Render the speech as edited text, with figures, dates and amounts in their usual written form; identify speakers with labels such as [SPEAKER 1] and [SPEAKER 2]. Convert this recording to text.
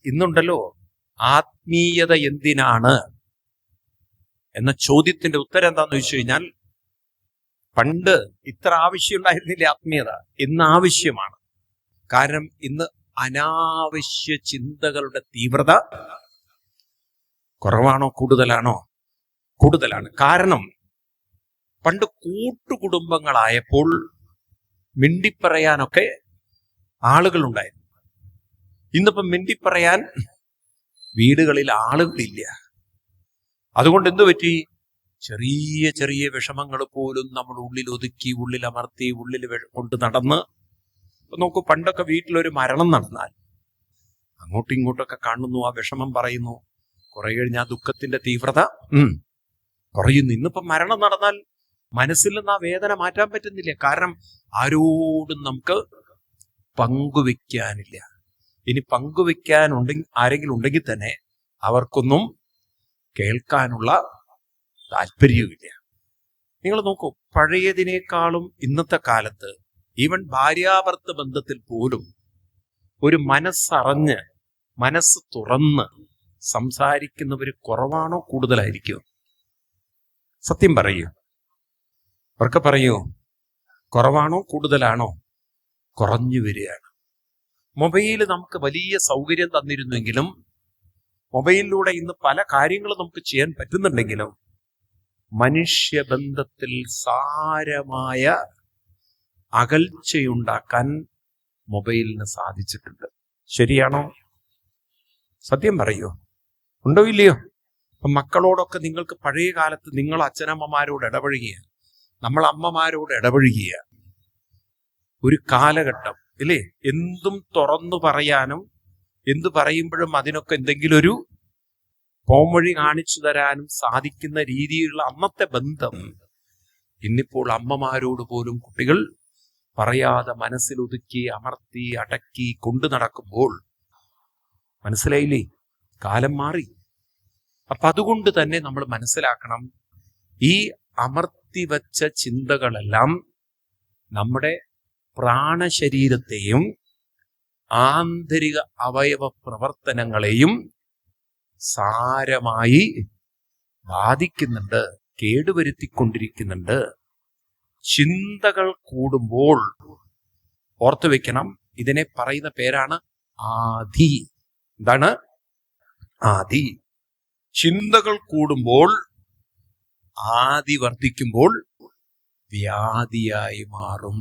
[SPEAKER 1] ഇന്നുണ്ടല്ലോ ആത്മീയത എന്തിനാണ് എന്ന ചോദ്യത്തിന്റെ ഉത്തരം എന്താന്ന് ചോദിച്ചു കഴിഞ്ഞാൽ, പണ്ട് ഇത്ര ആവശ്യമുണ്ടായിരുന്നില്ല ആത്മീയത, ഇന്ന് ആവശ്യമാണ്. കാരണം ഇന്ന് അനാവശ്യ ചിന്തകളുടെ തീവ്രത കുറവാണോ കൂടുതലാണോ? കൂടുതലാണ്. കാരണം പണ്ട് കൂട്ടുകുടുംബങ്ങളായപ്പോൾ മിണ്ടിപ്പറയാനൊക്കെ ആളുകളുണ്ടായിരുന്നു. ഇന്നിപ്പം മിണ്ടിപ്പറയാൻ വീടുകളിൽ ആളുകളില്ല. അതുകൊണ്ട് എന്തു പറ്റി? ചെറിയ ചെറിയ വിഷമങ്ങൾ പോലും നമ്മൾ ഉള്ളിൽ ഒതുക്കി, ഉള്ളിൽ അമർത്തി, ഉള്ളിൽ കൊണ്ട് നടന്ന് നോക്കൂ. പണ്ടൊക്കെ വീട്ടിലൊരു മരണം നടന്നാൽ അങ്ങോട്ടും ഇങ്ങോട്ടൊക്കെ കാണുന്നു, ആ വിഷമം പറയുന്നു, കുറെ കഴിഞ്ഞ് ആ ദുഃഖത്തിന്റെ തീവ്രത കുറയുന്നു. ഇന്നിപ്പം മരണം നടന്നാൽ മനസ്സിൽ നിന്ന് ആ വേദന മാറ്റാൻ പറ്റുന്നില്ല. കാരണം ആരോടും നമുക്ക് പങ്കുവെക്കാനില്ല. ഇനി പങ്കുവെക്കാനുണ്ടെങ്കിൽ ആരെങ്കിലും ഉണ്ടെങ്കിൽ തന്നെ അവർക്കൊന്നും കേൾക്കാനുള്ള താല്പര്യവുമില്ല. നിങ്ങൾ നോക്കൂ, പഴയതിനേക്കാളും ഇന്നത്തെ കാലത്ത് ഈവൻ ഭാര്യാഭർത്തൃ ബന്ധത്തിൽ പോലും ഒരു മനസ്സറിഞ്ഞ് മനസ്സ് തുറന്ന് സംസാരിക്കുന്നവർ കുറവാണോ കൂടുതലായിരിക്കും? സത്യം പറയൂ, അവർക്ക് പറയൂ, കുറവാണോ കൂടുതലാണോ? കുറഞ്ഞു വരികയാണ്. മൊബൈൽ നമുക്ക് വലിയ സൗകര്യം തന്നിരുന്നെങ്കിലും, മൊബൈലിലൂടെ ഇന്ന് പല കാര്യങ്ങളും നമുക്ക് ചെയ്യാൻ പറ്റുന്നുണ്ടെങ്കിലും, മനുഷ്യബന്ധത്തിൽ സാരമായ അകൽച്ചയുണ്ടാക്കാൻ മൊബൈലിന് സാധിച്ചിട്ടുണ്ട്. ശരിയാണോ? സത്യം പറയൂ, ഉണ്ടോ ഇല്ലയോ? അപ്പൊ മക്കളോടൊക്കെ നിങ്ങൾക്ക് പഴയ കാലത്ത് നിങ്ങൾ അച്ഛനമ്മമാരോട് ഇടപഴകിയ, നമ്മൾ അമ്മമാരോട് ഇടപഴകിയ ഒരു കാലഘട്ടം ഇല്ലേ? എന്തും തുറന്നു പറയാനും എന്തു പറയുമ്പോഴും അതിനൊക്കെ എന്തെങ്കിലും ഒരു പോംവഴി കാണിച്ചു തരാനും സാധിക്കുന്ന രീതിയിലുള്ള അന്നത്തെ ബന്ധം ഇന്നിപ്പോൾ അമ്മമാരോട് പോലും കുട്ടികൾ പറയാതെ മനസ്സിലൊതുക്കി, അമർത്തി, അടക്കി കൊണ്ടു നടക്കുമ്പോൾ മനസ്സിലായില്ലേ? കാലം മാറി. അപ്പൊ അതുകൊണ്ട് തന്നെ നമ്മൾ മനസ്സിലാക്കണം, ഈ അമർത്തിവച്ച ചിന്തകളെല്ലാം നമ്മുടെ പ്രാണശരീരത്തെയും ആന്തരിക അവയവ പ്രവർത്തനങ്ങളെയും സാരമായി ബാധിക്കുന്നുണ്ട്, കേടുവരുത്തിക്കൊണ്ടിരിക്കുന്നുണ്ട്. ചിന്തകൾ കൂടുമ്പോൾ ഓർത്തു വെക്കണം, ഇതിനെ പറയുന്ന പേരാണ് ആധി. എന്താണ് ആധി? ചിന്തകൾ കൂടുമ്പോൾ, ആധി വർദ്ധിക്കുമ്പോൾ വ്യാധിയായി മാറും.